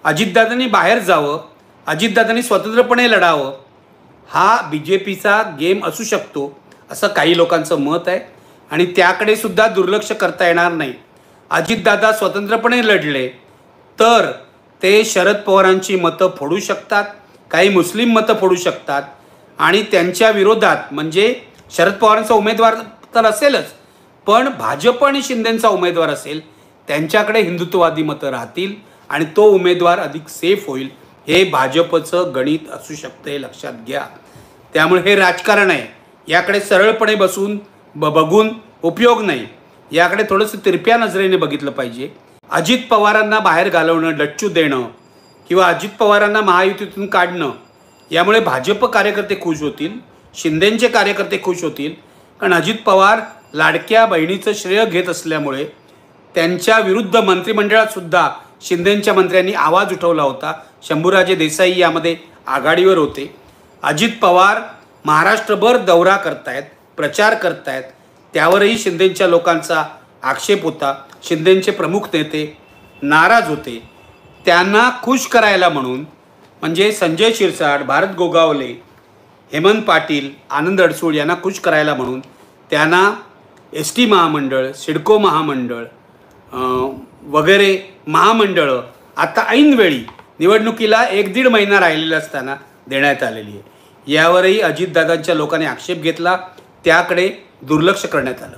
अजितदादांनी बाहेर जावं, अजितदादांनी स्वतंत्रपणे लढावं, हा बीजेपीचा गेम असू शकतो असं काही लोकांचं मत आहे आणि त्याकडे सुद्धा दुर्लक्ष करता येणार नाही। अजितदादा स्वतंत्रपणे लढले तर ते शरद पवारांची मतं फोडू शकतात, काही मुस्लिम मतं फोडू शकतात आणि त्यांच्या विरोधात म्हणजे शरद पवारांचा उमेदवार तर असेलच, पण भाजप आणि शिंदेंचा उमेदवार असेल, त्यांच्याकडे हिंदुत्ववादी मतं राहतील आणि तो उमेदवार अधिक सेफ होईल। हे भाजपचं गणित असू शकते, हे लक्षात घ्या। त्यामुळे हे राजकारण आहे, याकडे सरळपणे बसून बघून उपयोग नाही, याकडे थोडंसं तिरप्या नजरेने बघितलं पाहिजे। अजित पवारांना बाहेर घालवणं, डच्चू देणं किंवा अजित पवारांना महायुतीतून काढणं, यामुळे भाजप कार्यकर्ते खुश होतील, शिंदेंचे कार्यकर्ते खुश होतील, कारण अजित पवार लाडक्या बहिणीचं श्रेय घेत असल्यामुळे त्यांच्या विरुद्ध मंत्रिमंडळात सुद्धा शिंदेंच्या मंत्र्यांनी आवाज उठवला होता। शंभूराजे देसाई यामध्ये आघाडीवर होते। अजित पवार महाराष्ट्रभर दौरा करतायत, प्रचार करतायत, त्यावरही शिंदेंच्या लोकांचा आक्षेप होता। शिंदेंचे प्रमुख नेते नाराज होते। त्यांना खुश करायला म्हणून म्हणजे संजय शिरसाट, भारत गोगावले, हेमंत पाटील, आनंद अडसूळ यांना खुश करायला म्हणून त्यांना एसटी महामंडळ, सिडको महामंडळ वगैरे महामंडळं आता ऐनवेळी निवडणुकीला 1-1.5 महिना राहिलेला असताना देण्यात आलेली आहे। यावरही अजितदादांच्या लोकांनी आक्षेप घेतला, त्याकडे दुर्लक्ष करण्यात आलं।